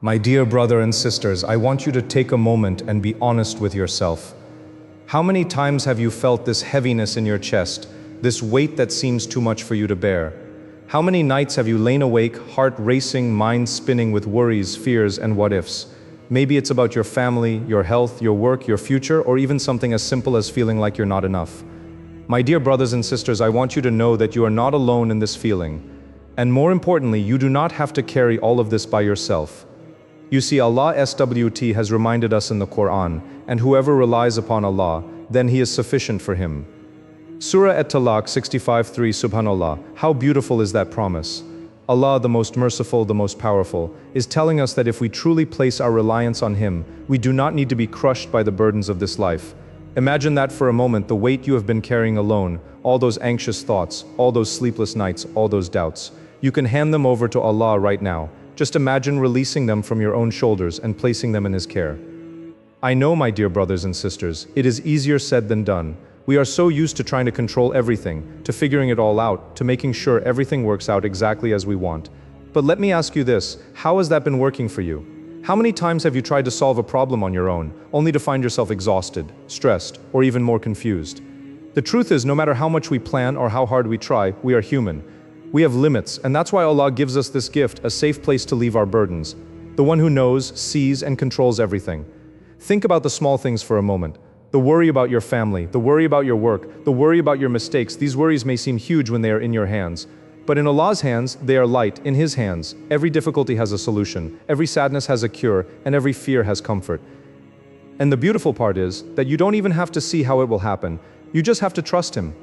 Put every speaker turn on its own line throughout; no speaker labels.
My dear brother and sisters, I want you to take a moment and be honest with yourself. How many times have you felt this heaviness in your chest, this weight that seems too much for you to bear? How many nights have you lain awake, heart racing, mind spinning with worries, fears, and what-ifs? Maybe it's about your family, your health, your work, your future, or even something as simple as feeling like you're not enough. My dear brothers and sisters, I want you to know that you are not alone in this feeling. And more importantly, you do not have to carry all of this by yourself. You see, Allah SWT has reminded us in the Quran, and whoever relies upon Allah, then He is sufficient for him. Surah At-Talaq 65:3, Subhanallah, how beautiful is that promise. Allah, the most merciful, the most powerful, is telling us that if we truly place our reliance on Him, we do not need to be crushed by the burdens of this life. Imagine that for a moment, the weight you have been carrying alone, all those anxious thoughts, all those sleepless nights, all those doubts. You can hand them over to Allah right now. Just imagine releasing them from your own shoulders and placing them in His care. I know, my dear brothers and sisters, it is easier said than done. We are so used to trying to control everything, to figuring it all out, to making sure everything works out exactly as we want. But let me ask you this, how has that been working for you? How many times have you tried to solve a problem on your own, only to find yourself exhausted, stressed, or even more confused? The truth is, no matter how much we plan or how hard we try, we are human. We have limits, and that's why Allah gives us this gift, a safe place to leave our burdens. The one who knows, sees, and controls everything. Think about the small things for a moment. The worry about your family, the worry about your work, the worry about your mistakes. These worries may seem huge when they are in your hands. But in Allah's hands, they are light. In His hands, every difficulty has a solution, every sadness has a cure, and every fear has comfort. And the beautiful part is that you don't even have to see how it will happen. You just have to trust Him.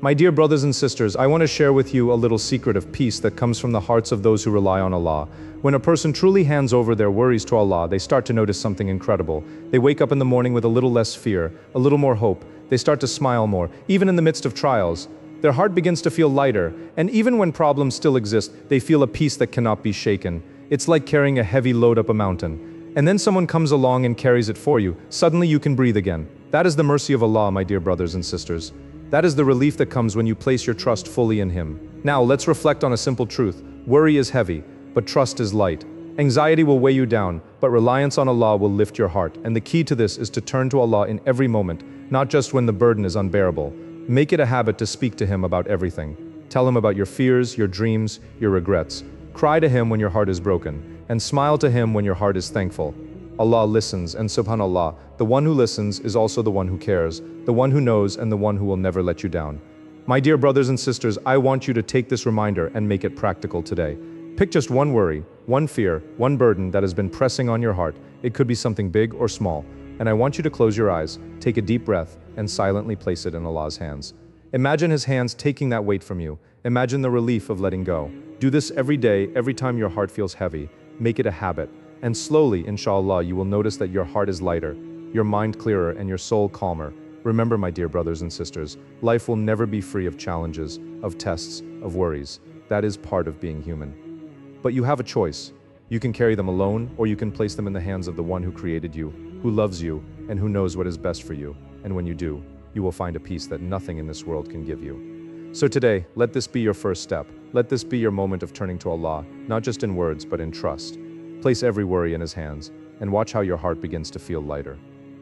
My dear brothers and sisters, I want to share with you a little secret of peace that comes from the hearts of those who rely on Allah. When a person truly hands over their worries to Allah, they start to notice something incredible. They wake up in the morning with a little less fear, a little more hope. They start to smile more, even in the midst of trials. Their heart begins to feel lighter, and even when problems still exist, they feel a peace that cannot be shaken. It's like carrying a heavy load up a mountain. And then someone comes along and carries it for you. Suddenly you can breathe again. That is the mercy of Allah, my dear brothers and sisters. That is the relief that comes when you place your trust fully in Him. Now, let's reflect on a simple truth. Worry is heavy, but trust is light. Anxiety will weigh you down, but reliance on Allah will lift your heart. And the key to this is to turn to Allah in every moment, not just when the burden is unbearable. Make it a habit to speak to Him about everything. Tell Him about your fears, your dreams, your regrets. Cry to Him when your heart is broken, and smile to Him when your heart is thankful. Allah listens, and subhanallah, the one who listens is also the one who cares, the one who knows, and the one who will never let you down. My dear brothers and sisters, I want you to take this reminder and make it practical today. Pick just one worry, one fear, one burden that has been pressing on your heart. It could be something big or small. And I want you to close your eyes, take a deep breath, and silently place it in Allah's hands. Imagine His hands taking that weight from you. Imagine the relief of letting go. Do this every day, every time your heart feels heavy. Make it a habit. And slowly, inshallah, you will notice that your heart is lighter, your mind clearer, and your soul calmer. Remember, my dear brothers and sisters, life will never be free of challenges, of tests, of worries. That is part of being human. But you have a choice. You can carry them alone, or you can place them in the hands of the one who created you, who loves you, and who knows what is best for you. And when you do, you will find a peace that nothing in this world can give you. So today, let this be your first step. Let this be your moment of turning to Allah, not just in words, but in trust. Place every worry in His hands, and watch how your heart begins to feel lighter.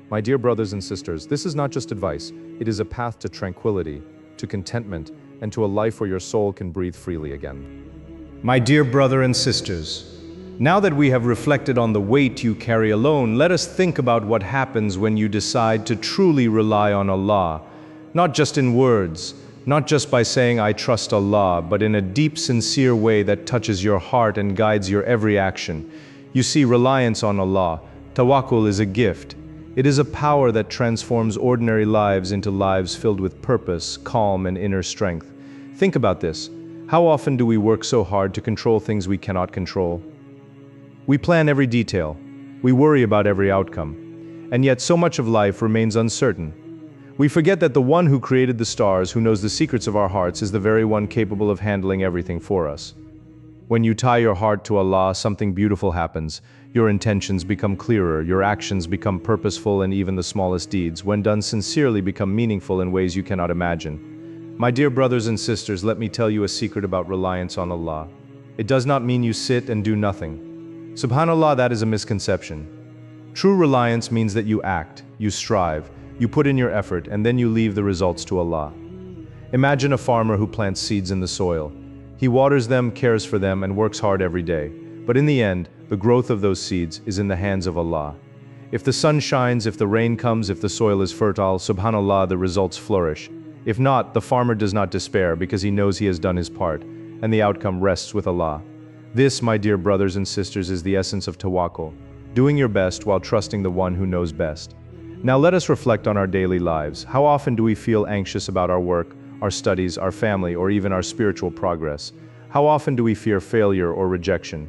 My dear brothers and sisters, this is not just advice, it is a path to tranquility, to contentment, and to a life where your soul can breathe freely again. My dear brother and sisters, now that we have reflected on the weight you carry alone, let us think about what happens when you decide to truly rely on Allah, not just in words, not just by saying, I trust Allah, but in a deep, sincere way that touches your heart and guides your every action. You see, reliance on Allah, Tawakkul, is a gift. It is a power that transforms ordinary lives into lives filled with purpose, calm, and inner strength. Think about this. How often do we work so hard to control things we cannot control? We plan every detail. We worry about every outcome. And yet so much of life remains uncertain. We forget that the one who created the stars, who knows the secrets of our hearts, is the very one capable of handling everything for us. When you tie your heart to Allah, something beautiful happens. Your intentions become clearer, your actions become purposeful, and even the smallest deeds, when done sincerely, become meaningful in ways you cannot imagine. My dear brothers and sisters, let me tell you a secret about reliance on Allah. It does not mean you sit and do nothing. Subhanallah, that is a misconception. True reliance means that you act, you strive, you put in your effort, and then you leave the results to Allah. Imagine a farmer who plants seeds in the soil. He waters them, cares for them, and works hard every day. But in the end, the growth of those seeds is in the hands of Allah. If the sun shines, if the rain comes, if the soil is fertile, subhanallah, the results flourish. If not, the farmer does not despair because he knows he has done his part, and the outcome rests with Allah. This, my dear brothers and sisters, is the essence of tawakkul, doing your best while trusting the one who knows best. Now let us reflect on our daily lives. How often do we feel anxious about our work, our studies, our family, or even our spiritual progress? How often do we fear failure or rejection?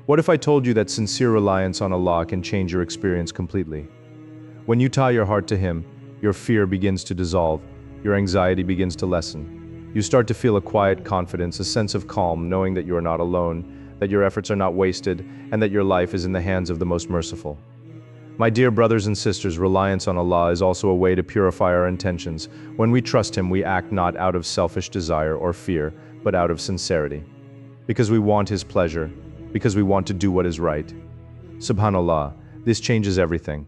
What if I told you that sincere reliance on Allah can change your experience completely? When you tie your heart to Him, your fear begins to dissolve, your anxiety begins to lessen. You start to feel a quiet confidence, a sense of calm, knowing that you are not alone, that your efforts are not wasted, and that your life is in the hands of the most merciful. My dear brothers and sisters, reliance on Allah is also a way to purify our intentions. When we trust Him, we act not out of selfish desire or fear, but out of sincerity. Because we want His pleasure, because we want to do what is right. Subhanallah, this changes everything.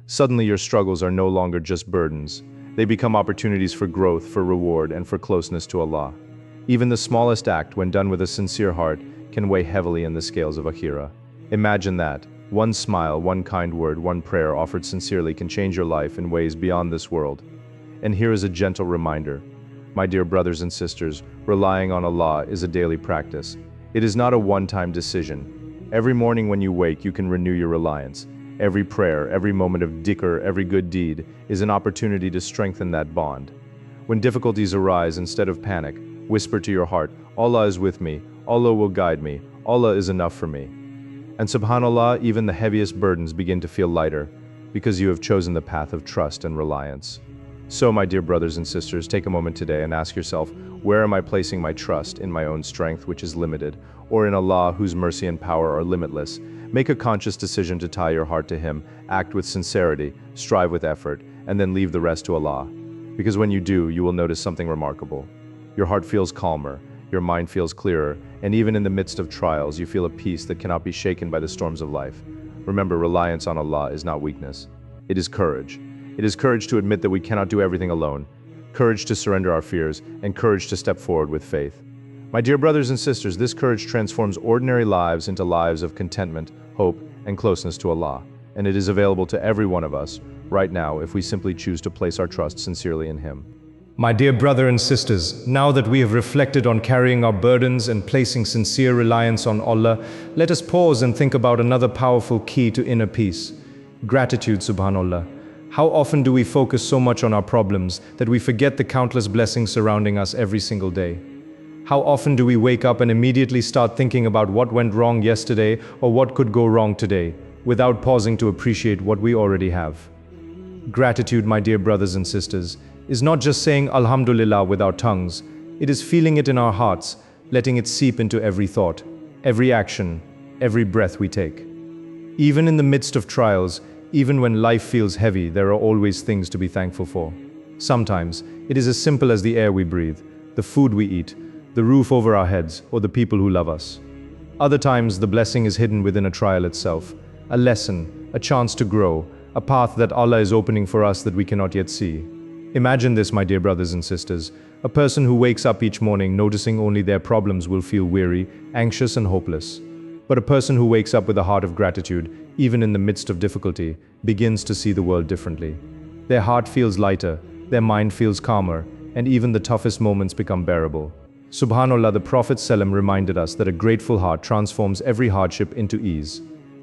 Suddenly your struggles are no longer just burdens. They become opportunities for growth, for reward, and for closeness to Allah. Even the smallest act, when done with a sincere heart, can weigh heavily in the scales of Akhirah. Imagine that. One smile, one kind word, one prayer offered sincerely can change your life in ways beyond this world. And here is a gentle reminder. My dear brothers and sisters, relying on Allah is a daily practice. It is not a one-time decision. Every morning when you wake, you can renew your reliance. Every prayer, every moment of dhikr, every good deed is an opportunity to strengthen that bond. When difficulties arise, instead of panic, whisper to your heart, Allah is with me, Allah will guide me, Allah is enough for me. And subhanallah, even the heaviest burdens begin to feel lighter because you have chosen the path of trust and reliance. So, my dear brothers and sisters, take a moment today and ask yourself, where am I placing my trust? In my own strength, which is limited, or in Allah, whose mercy and power are limitless? Make a conscious decision to tie your heart to Him, act with sincerity, strive with effort, and then leave the rest to Allah. Because when you do, you will notice something remarkable. Your heart feels calmer, your mind feels clearer, and even in the midst of trials, you feel a peace that cannot be shaken by the storms of life. Remember, reliance on Allah is not weakness. It is courage. It is courage to admit that we cannot do everything alone, courage to surrender our fears, and courage to step forward with faith. My dear brothers and sisters, this courage transforms ordinary lives into lives of contentment, hope, and closeness to Allah, and it is available to every one of us right now if we simply choose to place our trust sincerely in Him.
My dear brother and sisters, now that we have reflected on carrying our burdens and placing sincere reliance on Allah, let us pause and think about another powerful key to inner peace: gratitude, subhanallah. How often do we focus so much on our problems that we forget the countless blessings surrounding us every single day? How often do we wake up and immediately start thinking about what went wrong yesterday or what could go wrong today, without pausing to appreciate what we already have? Gratitude, my dear brothers and sisters, is not just saying Alhamdulillah with our tongues. It is feeling it in our hearts, letting it seep into every thought, every action, every breath we take. Even in the midst of trials, even when life feels heavy, there are always things to be thankful for. Sometimes, it is as simple as the air we breathe, the food we eat, the roof over our heads, or the people who love us. Other times, the blessing is hidden within a trial itself, a lesson, a chance to grow, a path that Allah is opening for us that we cannot yet see. Imagine this, my dear brothers and sisters. A person who wakes up each morning noticing only their problems will feel weary, anxious, and hopeless. But a person who wakes up with a heart of gratitude, even in the midst of difficulty, begins to see the world differently. Their heart feels lighter, their mind feels calmer, and even the toughest moments become bearable. Subhanallah, the Prophet ﷺ reminded us that a grateful heart transforms every hardship into ease.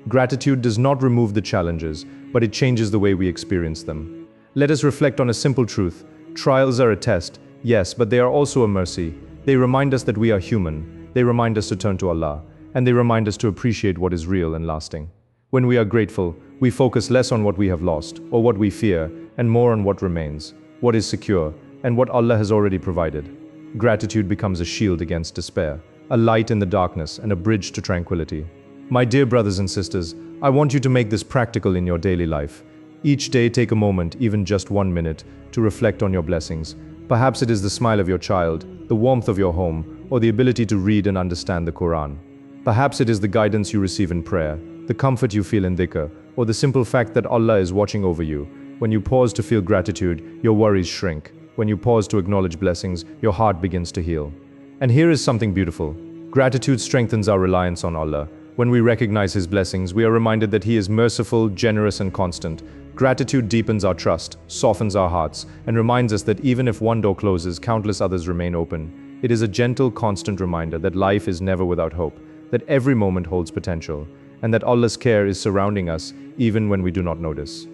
Gratitude does not remove the challenges, but it changes the way we experience them. Let us reflect on a simple truth. Trials are a test, yes, but they are also a mercy. They remind us that we are human. They remind us to turn to Allah, and they remind us to appreciate what is real and lasting. When we are grateful, we focus less on what we have lost or what we fear, and more on what remains, what is secure, and what Allah has already provided. Gratitude becomes a shield against despair, a light in the darkness, and a bridge to tranquility. My dear brothers and sisters, I want you to make this practical in your daily life. Each day, take a moment, even just 1 minute, to reflect on your blessings. Perhaps it is the smile of your child, the warmth of your home, or the ability to read and understand the Quran. Perhaps it is the guidance you receive in prayer, the comfort you feel in dhikr, or the simple fact that Allah is watching over you. When you pause to feel gratitude, your worries shrink. When you pause to acknowledge blessings, your heart begins to heal. And here is something beautiful. Gratitude strengthens our reliance on Allah. When we recognize His blessings, we are reminded that He is merciful, generous, and constant. Gratitude deepens our trust, softens our hearts, and reminds us that even if one door closes, countless others remain open. It is a gentle, constant reminder that life is never without hope, that every moment holds potential, and that Allah's care is surrounding us even when we do not notice.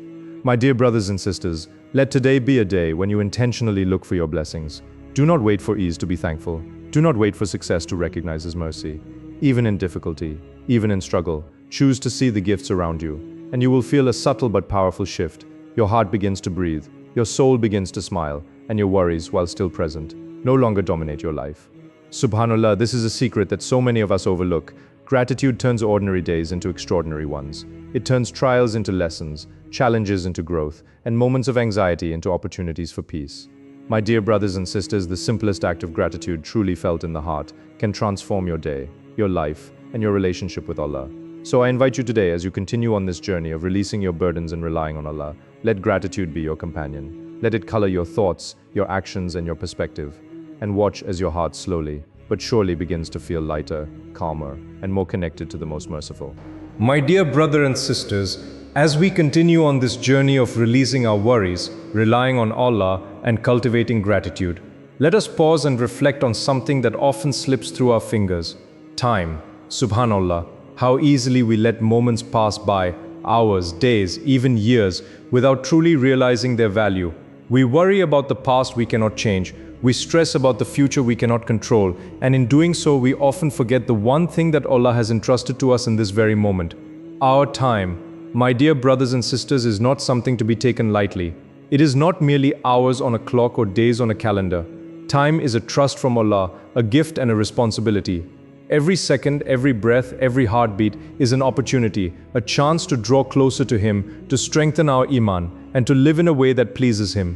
My dear brothers and sisters, let today be a day when you intentionally look for your blessings. Do not wait for ease to be thankful. Do not wait for success to recognize His mercy. Even in difficulty, even in struggle, choose to see the gifts around you, and you will feel a subtle but powerful shift. Your heart begins to breathe, your soul begins to smile, and your worries, while still present, no longer dominate your life. Subhanallah, this is a secret that so many of us overlook. Gratitude turns ordinary days into extraordinary ones. It turns trials into lessons, challenges into growth, and moments of anxiety into opportunities for peace. My dear brothers and sisters, the simplest act of gratitude, truly felt in the heart, can transform your day, your life, and your relationship with Allah. So I invite you today, as you continue on this journey of releasing your burdens and relying on Allah, let gratitude be your companion. Let it color your thoughts, your actions, and your perspective. And watch as your heart slowly, but surely begins to feel lighter, calmer, and more connected to the most merciful.
My dear brother and sisters, as we continue on this journey of releasing our worries, relying on Allah, and cultivating gratitude, let us pause and reflect on something that often slips through our fingers: time. Subhanallah, how easily we let moments pass by, hours, days, even years, without truly realizing their value. We worry about the past we cannot change, we stress about the future we cannot control, and in doing so we often forget the one thing that Allah has entrusted to us in this very moment: our time. My dear brothers and sisters, is not something to be taken lightly. It is not merely hours on a clock or days on a calendar. Time is a trust from Allah, a gift and a responsibility. Every second, every breath, every heartbeat is an opportunity, a chance to draw closer to Him, to strengthen our iman, and to live in a way that pleases Him.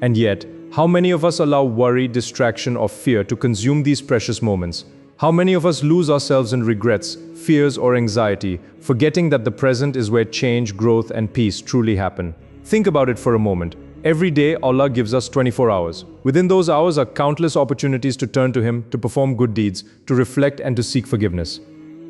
And yet, how many of us allow worry, distraction, or fear to consume these precious moments? How many of us lose ourselves in regrets, fears, or anxiety, forgetting that the present is where change, growth, and peace truly happen? Think about it for a moment. Every day, Allah gives us 24 hours. Within those hours are countless opportunities to turn to Him, to perform good deeds, to reflect, and to seek forgiveness.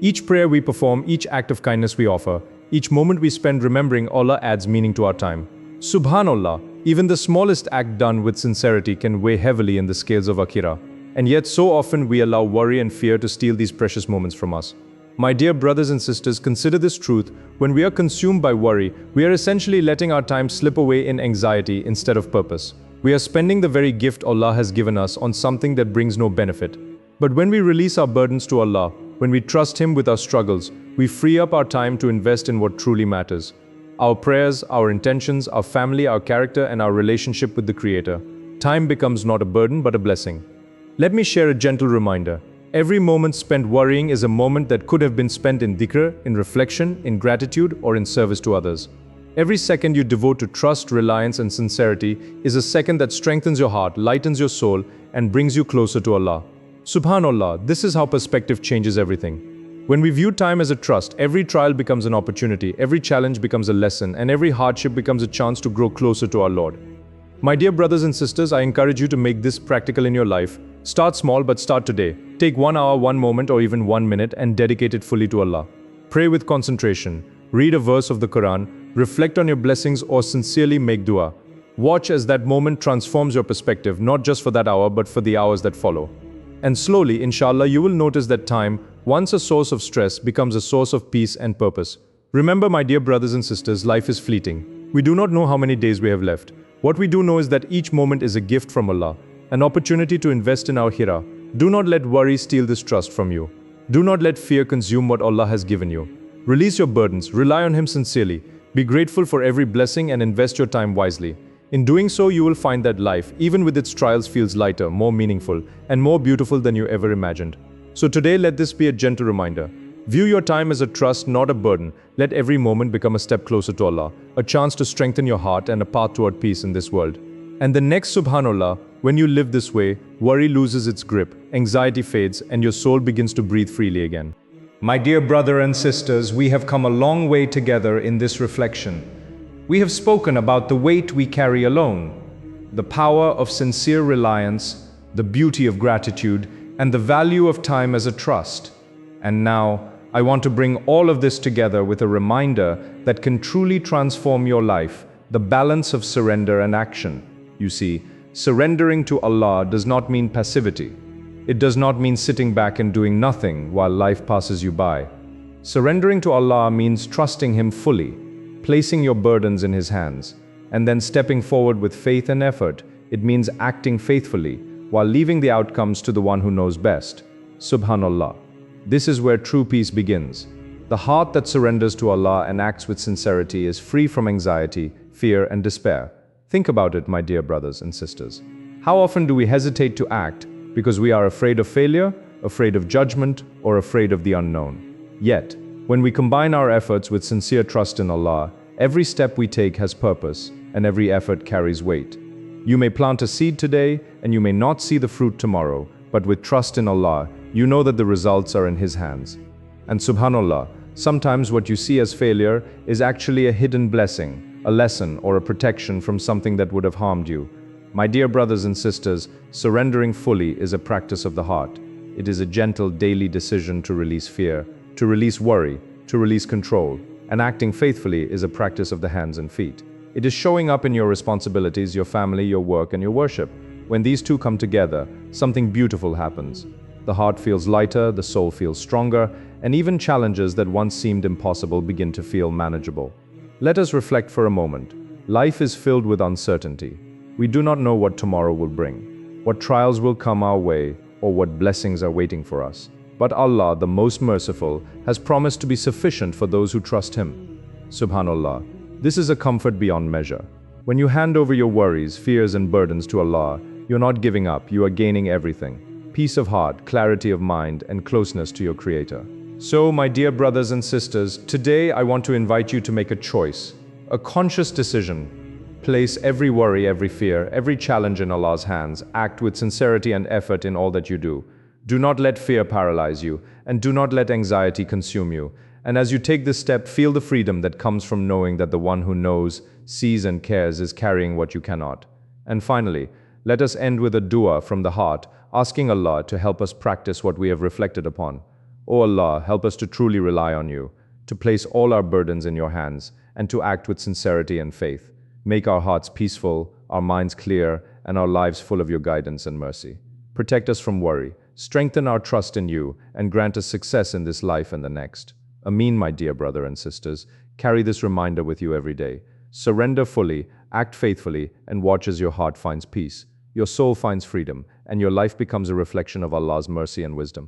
Each prayer we perform, each act of kindness we offer, each moment we spend remembering Allah adds meaning to our time. Subhanallah, even the smallest act done with sincerity can weigh heavily in the scales of Akhirah. And yet so often we allow worry and fear to steal these precious moments from us. My dear brothers and sisters, consider this truth: when we are consumed by worry, we are essentially letting our time slip away in anxiety instead of purpose. We are spending the very gift Allah has given us on something that brings no benefit. But when we release our burdens to Allah, when we trust Him with our struggles, we free up our time to invest in what truly matters: our prayers, our intentions, our family, our character, and our relationship with the Creator. Time becomes not a burden but a blessing. Let me share a gentle reminder. Every moment spent worrying is a moment that could have been spent in dhikr, in reflection, in gratitude, or in service to others. Every second you devote to trust, reliance, and sincerity is a second that strengthens your heart, lightens your soul, and brings you closer to Allah. Subhanallah, this is how perspective changes everything. When we view time as a trust, every trial becomes an opportunity, every challenge becomes a lesson, and every hardship becomes a chance to grow closer to our Lord. My dear brothers and sisters, I encourage you to make this practical in your life. Start small, but start today. Take 1 hour, 1 moment, or even 1 minute and dedicate it fully to Allah. Pray with concentration. Read a verse of the Quran. Reflect on your blessings or sincerely make dua. Watch as that moment transforms your perspective, not just for that hour, but for the hours that follow. And slowly, inshallah, you will notice that time, once a source of stress, becomes a source of peace and purpose. Remember, my dear brothers and sisters, life is fleeting. We do not know how many days we have left. What we do know is that each moment is a gift from Allah, an opportunity to invest in our akhirah. Do not let worry steal this trust from you. Do not let fear consume what Allah has given you. Release your burdens, rely on Him sincerely, be grateful for every blessing and invest your time wisely. In doing so, you will find that life, even with its trials, feels lighter, more meaningful, and more beautiful than you ever imagined. So today, let this be a gentle reminder. View your time as a trust, not a burden. Let every moment become a step closer to Allah, a chance to strengthen your heart and a path toward peace in this world. And the next Subhanallah, when you live this way, worry loses its grip, anxiety fades, and your soul begins to breathe freely again. My dear brother and sisters, we have come a long way together in this reflection. We have spoken about the weight we carry alone, the power of sincere reliance, the beauty of gratitude, and the value of time as a trust. And now, I want to bring all of this together with a reminder that can truly transform your life, the balance of surrender and action. You see, surrendering to Allah does not mean passivity. It does not mean sitting back and doing nothing while life passes you by. Surrendering to Allah means trusting Him fully, placing your burdens in His hands, and then stepping forward with faith and effort. It means acting faithfully while leaving the outcomes to the one who knows best. Subhanallah. This is where true peace begins. The heart that surrenders to Allah and acts with sincerity is free from anxiety, fear, and despair. Think about it, my dear brothers and sisters. How often do we hesitate to act because we are afraid of failure, afraid of judgment, or afraid of the unknown? Yet, when we combine our efforts with sincere trust in Allah, every step we take has purpose, and every effort carries weight. You may plant a seed today, and you may not see the fruit tomorrow, but with trust in Allah, you know that the results are in His hands. And subhanallah, sometimes what you see as failure is actually a hidden blessing, a lesson, or a protection from something that would have harmed you. My dear brothers and sisters, surrendering fully is a practice of the heart. It is a gentle daily decision to release fear, to release worry, to release control, and acting faithfully is a practice of the hands and feet. It is showing up in your responsibilities, your family, your work, and your worship. When these two come together, something beautiful happens. The heart feels lighter, the soul feels stronger, and even challenges that once seemed impossible begin to feel manageable. Let us reflect for a moment. Life is filled with uncertainty. We do not know what tomorrow will bring, what trials will come our way, or what blessings are waiting for us. But Allah, the Most Merciful, has promised to be sufficient for those who trust Him. Subhanallah, this is a comfort beyond measure. When you hand over your worries, fears, and burdens to Allah, you're not giving up, you are gaining everything. Peace of heart, clarity of mind, and closeness to your Creator. So, my dear brothers and sisters, today I want to invite you to make a choice, a conscious decision. Place every worry, every fear, every challenge in Allah's hands. Act with sincerity and effort in all that you do. Do not let fear paralyze you, and do not let anxiety consume you. And as you take this step, feel the freedom that comes from knowing that the one who knows, sees, and cares is carrying what you cannot. And finally, let us end with a dua from the heart, asking Allah to help us practice what we have reflected upon. O Allah, help us to truly rely on you, to place all our burdens in your hands, and to act with sincerity and faith. Make our hearts peaceful, our minds clear, and our lives full of your guidance and mercy. Protect us from worry, strengthen our trust in you, and grant us success in this life and the next. Ameen, my dear brother and sisters. Carry this reminder with you every day. Surrender fully, act faithfully, and watch as your heart finds peace. Your soul finds freedom, and your life becomes a reflection of Allah's mercy and wisdom.